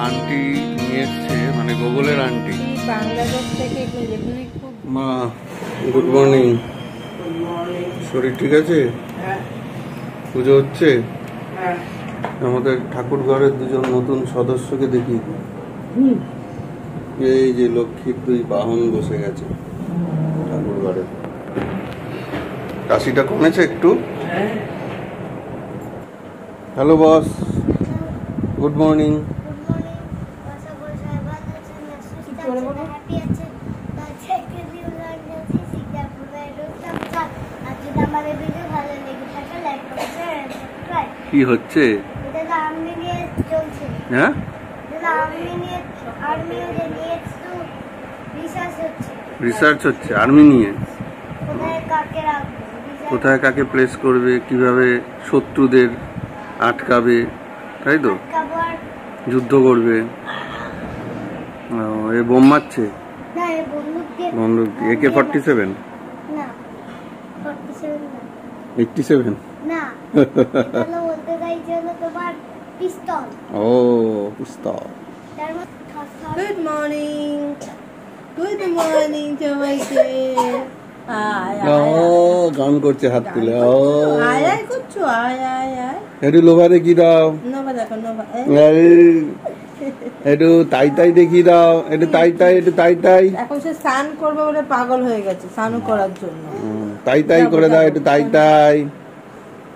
Aunty নিয়ে এসছে, মানে গুগলের আন্টি বাংলাদেশ থেকে। মা গুড মর্নিং। শরীর ঠিক আছে? পুজো হচ্ছে? আমাদের ঠাকুর ঘরের দুজন নতুন সদস্যকে দেখি। এই যে লক্ষ্মীর দুই বাহন বসে গেছে ঠাকুর ঘরে। কাশিটা কমেছে একটু? Hello boss, good morning. কি হচ্ছে? হ্যাঁ, রিসার্চ হচ্ছে আর্মি নিয়ে। কোথায় কাকে প্লেস করবে, কিভাবে শত্রুদের আটকাবে, তাই তো? যুদ্ধ করবে। এ বোম মারছে বন্দুক দিয়ে। AK-47 87 ও পিস্তল। গুড মর্নিং, গুড মর্নিং সবাইকে। গান করছে হাত তুলে। আয় আয় করছো, আয় আয় আয়। একটু লোভারে কি দাও, নোভা দেখো, নোভা। একটু তাই তাই দেখি দাও, একটু তাই তাই, একটু তাই তাই। এখন সে স্নান করবে বলে পাগল হয়ে গেছে স্নান করার জন্য। তাই তাই করে দাও, একটু তাই তাই,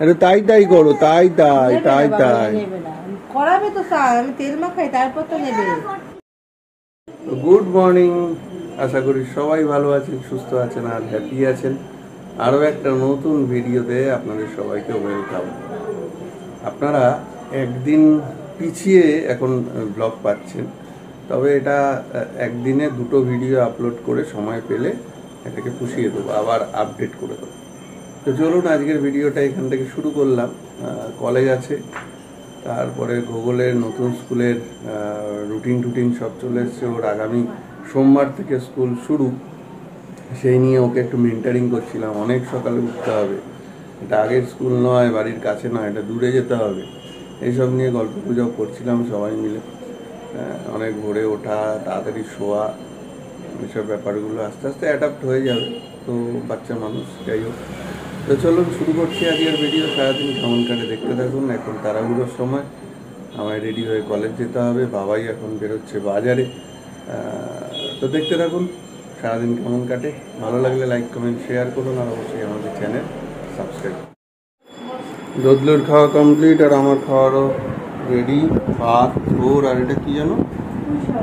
একটু তাই তাই করো, তাই তাই তাই তাই করাবে তো স্নান, আমি তেল মাখাই তারপর তো নেবে। গুড মর্নিং, আশা করি সবাই ভালো আছেন, সুস্থ আছেন আর হ্যাপি আছেন। আরও একটা নতুন ভিডিওতে আপনাদের সবাইকে ওয়েলকাম। আপনারা একদিন পিছিয়ে এখন ব্লগ পাচ্ছেন, তবে এটা একদিনে দুটো ভিডিও আপলোড করে সময় পেলে এটাকে পুষিয়ে দেবো, আবার আপডেট করে দেবো। তো চলুন আজকের ভিডিওটা এখান থেকে শুরু করলাম। কলেজ আছে, তারপরে গুগলের নতুন স্কুলের রুটিন সব চলে এসছে। ওর আগামী সোমবার থেকে স্কুল শুরু, সেই নিয়ে ওকে একটু মেন্টারিং করছিলাম। অনেক সকালে উঠতে হবে, এটা আগের স্কুল নয়, বাড়ির কাছে নয়, এটা দূরে যেতে হবে। এইসব নিয়ে গল্প গুজব করছিলাম সবাই মিলে। অনেক ভোরে ওঠা, তাড়াতাড়ি শোয়া, এইসব ব্যাপারগুলো আস্তে আস্তে অ্যাডাপ্ট হয়ে যাবে। তো বাচ্চা মানুষ, যাই হোক। তো চলুন শুরু করছি আজকের ভিডিও। সারাদিন কেমন কাটে দেখতে থাকুন। এখন তাড়াহুড়োর সময়, আমায় রেডি হয়ে কলেজ যেতে হবে, বাবাই এখন বেরোচ্ছে বাজারে। তো দেখতে থাকুন সারাদিন কেমন কাটে। ভালো লাগলে লাইক কমেন্ট শেয়ার করুন, আর অবশ্যই আমাদের চ্যানেল সাবস্ক্রাইব। দদলুর খাওয়া কমপ্লিট, আর আমার খাওয়ারও রেডি। ভাত, থোর, আর এটা কি জানো,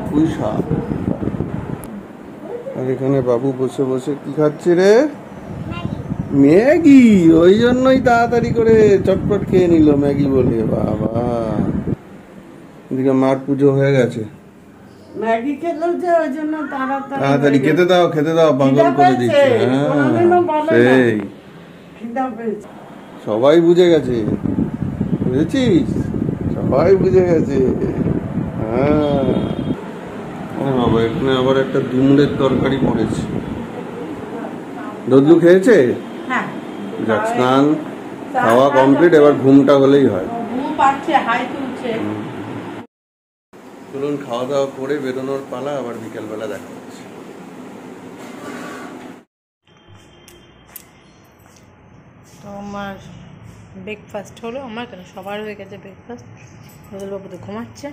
পুঁই শাক। আর এখানে বাবু বসে বসে কি খাচ্ছে রে? ম্যাগি। ওই জন্যই তাড়াতাড়ি করে চটপট খেয়ে নিল ম্যাগি বলে। বাবা, এদিকে মার পুজো হয়ে গেছে। ম্যাগি খেলো যে ওই জন্য তাড়াতাড়ি খেতে দাও, খেতে দাও, পাগল করে দিচ্ছে। হ্যাঁ সেই সবাই বুঝে গেছে, বুঝেছিস? সবাই বুঝে গেছে। হ্যাঁ বাবা, এখানে আবার একটা দুমড়ের তরকারি পড়েছে। দদলু খেয়েছে? যাক, স্নান খাওয়া কমপ্লিট, এবার ঘুমটা হলেই হয়। চলুন খাওয়া দাওয়া করে বেরোনোর পালা, আবার বিকেলবেলা দেখা হচ্ছে। তো আমার ব্রেকফাস্ট হলো, আমার কেন সবার হয়ে গেছে ব্রেকফাস্ট। গোগলবাবু তো ঘুমাচ্ছে,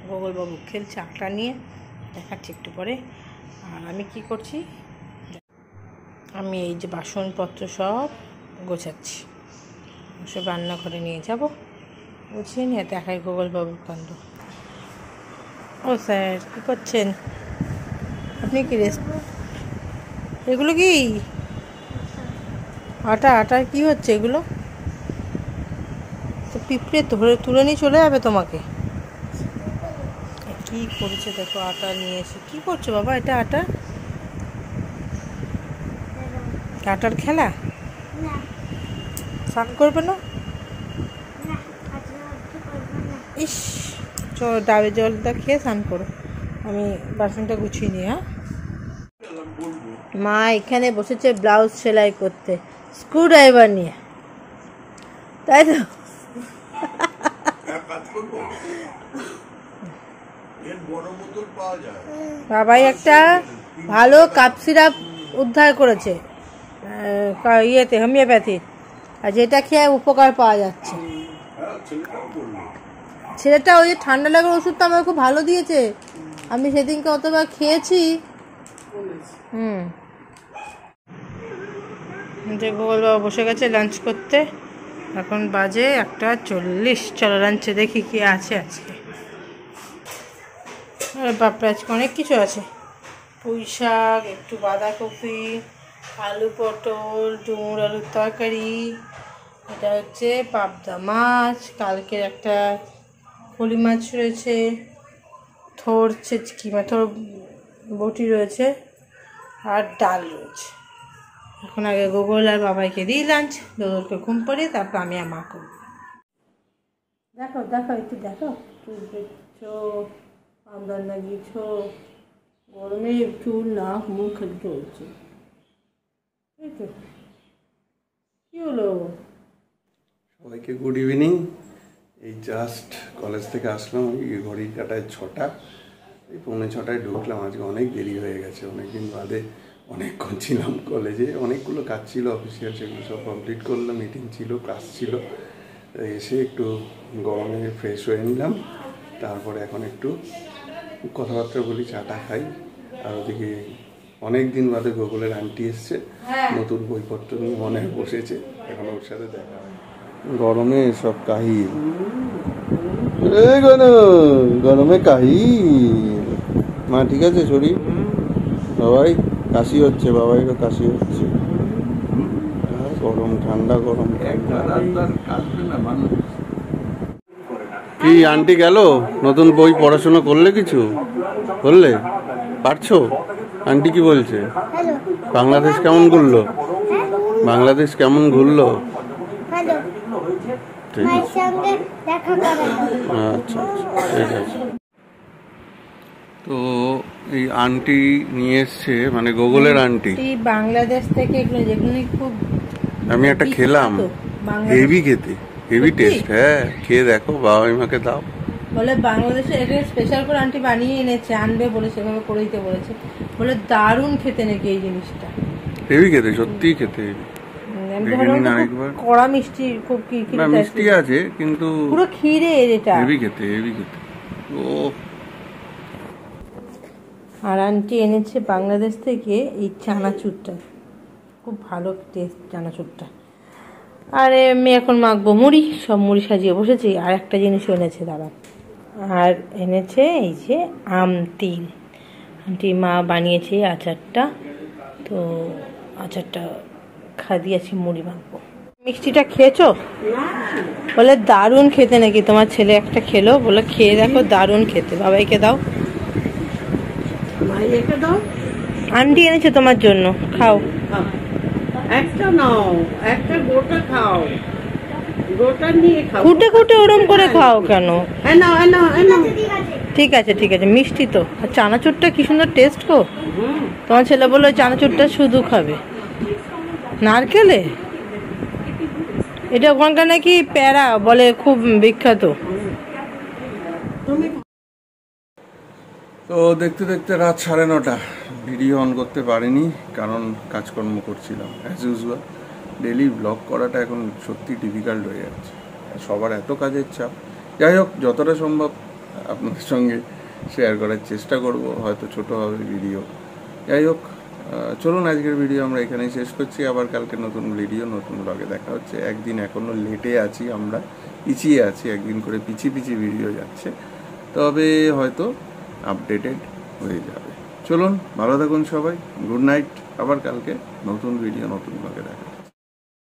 গোগলবাবু খেলছে আটা নিয়ে, দেখাচ্ছি একটু পরে। আর আমি কি করছি, আমি এই যে বাসনপত্র সব গোছাচ্ছি, সব রান্নাঘরে নিয়ে যাব, গুছিয়ে নিয়ে দেখাই গোগলবাবুর কাণ্ড। ও স্যার, কী করছেন আপনি? কি রেস্ট? এগুলো কি আটা? আটার কি হচ্ছে এগুলো? তো পিঁপড়ে ধরে তুলে নিয়ে চলে যাবে তোমাকে। কি করেছে দেখো, আটা নিয়ে এসে কি করছো বাবা? এটা আটা, আটার খেলা। স্নান করবে না? ইস, চলো ডাবে জলটা খেয়ে স্নান করো, আমি বাসনটা গুছিয়ে নিই। হ্যাঁ, মা এখানে বসেছে ব্লাউজ সেলাই করতে স্ক্রু ড্রাইভার নিয়ে, তাই তো? বাবাই একটা ভালো কাপ সিরাপ উদ্ধার করেছে ইয়েতে হোমিওপ্যাথির, আর যেটা খেয়ে উপকার পাওয়া যাচ্ছে। ছেলেটা ওই যে ঠান্ডা লাগার ওষুধটা আমার খুব ভালো দিয়েছে, আমি সেদিনকে অতবার খেয়েছি। যে গোপাল বাবা বসে গেছে লাঞ্চ করতে, এখন বাজে 1:40। চলো লাঞ্চে দেখি কি আছে আজকে। আরে বাপরে, আজকে অনেক কিছু আছে। পুঁই শাক, একটু বাঁধাকপি, আলু পটল, ডুমুর আলুর তরকারি, এটা হচ্ছে পাবদা মাছ, কালকের একটা ফলি মাছ রয়েছে, থোর বটি রয়েছে, আর ডাল রয়েছে। এখন আগে গোগল আর বাবাইকে দিই লাঞ্চ, গোগলকে ঘুম পাড়িয়ে তারপর আমি আর মা করবো। দেখো দেখো একটু দেখো, চুল দেখছো, আমদার লাগিয়েছ, গরমে চুল নাক মুখ চলছে। কি হলো? সবাইকে গুড ইভিনিং। এই জাস্ট কলেজ থেকে আসলাম, এই ঘড়ির কাটায় 6টা, এই 5:45 ঢুকলাম। আজকে অনেক দেরি হয়ে গেছে, অনেকদিন বাদে অনেকক্ষণ ছিলাম কলেজে, অনেকগুলো কাজ ছিল অফিসিয়াল, সেগুলো সব কমপ্লিট করলাম, মিটিং ছিল, ক্লাস ছিল। এসে একটু গরমে ফ্রেশ হয়ে নিলাম, তারপরে এখন একটু কথাবার্তা বলি, চাটা খাই। আর ওদিকে অনেক দিন বাদে গোকুলের আন্টি এসছে, নতুন বইপত্র নিয়ে মনে হয় বসেছে, এখন ওর সাথে দেখা হয়। গরমে সব কাহিল, গরমে কাহিল। মা ঠিক আছে শরীর? বাবাই কাশি হচ্ছে, বাবাইরও কাশি হচ্ছে, গরম ঠান্ডা গরম। কি আন্টি গেল? নতুন বই পড়াশোনা করলে? কিছু করলে? পারছো? আন্টি কি বলছে? বাংলাদেশ কেমন ঘুরলো? বাংলাদেশ কেমন ঘুরলো? ঠিক আছে, আচ্ছা ঠিক আছে। তো এই আন্টি নিয়ে এসছে, মানে গোগলের আন্টি বাংলাদেশ থেকে, যেগুলো খুব আমি একটা খেলাম, হেভি খেতে, হেভি টেস্ট। হ্যাঁ খেয়ে দেখো, বাবা মাকে দাও। বলে বাংলাদেশে এটা স্পেশাল করে আন্টি বানিয়ে এনেছে, আনবে বলে, সেভাবে করে দিতে বলেছে। বলে দারুণ খেতে নাকি এই জিনিসটা, হেভি খেতে, সত্যিই খেতে। কড়া মিষ্টি, খুব মিষ্টি আছে কিন্তু পুরো ক্ষীরে, এটা হেভি খেতে, হেভি খেতে। ও আর আন্টি এনেছে বাংলাদেশ থেকে এই চানাচুরটা, খুব ভালো টেস্ট চানাচুরটা। আর আমি এখন মাখবো মুড়ি, সব মুড়ি সাজিয়ে বসেছি। আর একটা জিনিস এনেছে দাঁড়া, আর এনেছে এই যে আমতিল, আন্টি মা বানিয়েছে আচারটা, তো আচারটা দিয়েছি, মুড়ি মাখবো। মিষ্টিটা খেয়েছো? বলে দারুণ খেতে নাকি, তোমার ছেলে একটা খেলো, বলে খেয়ে দেখো দারুণ খেতে। বাবাইকে দাও, ভাইকে দাও, আন্টি এনেছে তোমার জন্য, খাও। একটা নাও, একটা গোটা খাও, গোটা নিয়ে খাও, কুটে কুটে ওরম করে খাও কেন? ঠিক আছে ঠিক আছে, মিষ্টি তো। আর চানাচুরটা কি সুন্দর টেস্ট গো। তোমার ছেলে বললো চানাচুরটা শুধু খাবে নারকেলে, এটা ওখানকার নাকি প্যারা বলে, খুব বিখ্যাত। তো দেখতে দেখতে রাত 9:30, ভিডিও অন করতে পারিনি, কারণ কাজকর্ম করছিলাম অ্যাজ ইউজুয়াল। ডেলি ব্লগ করাটা এখন সত্যি ডিফিকাল্ট হয়ে যাচ্ছে, সবার এত কাজের চাপ। যাই হোক, যতটা সম্ভব আপনাদের সঙ্গে শেয়ার করার চেষ্টা করব, হয়তো ছোট হবে ভিডিও। যাই হোক, চলুন আজকের ভিডিও আমরা এখানেই শেষ করছি। আবার কালকে নতুন ভিডিও, নতুন ব্লগে দেখা হচ্ছে। একদিন এখনও লেটে আছি, আমরা পিছিয়ে আছি, একদিন করে পিছিয়ে ভিডিও যাচ্ছে, তবে হয়তো আপডেটেড হয়ে যাবে। চলুন, ভালো থাকুন সবাই, গুড নাইট। আবার কালকে নতুন ভিডিও, নতুন ব্লগে দেখা।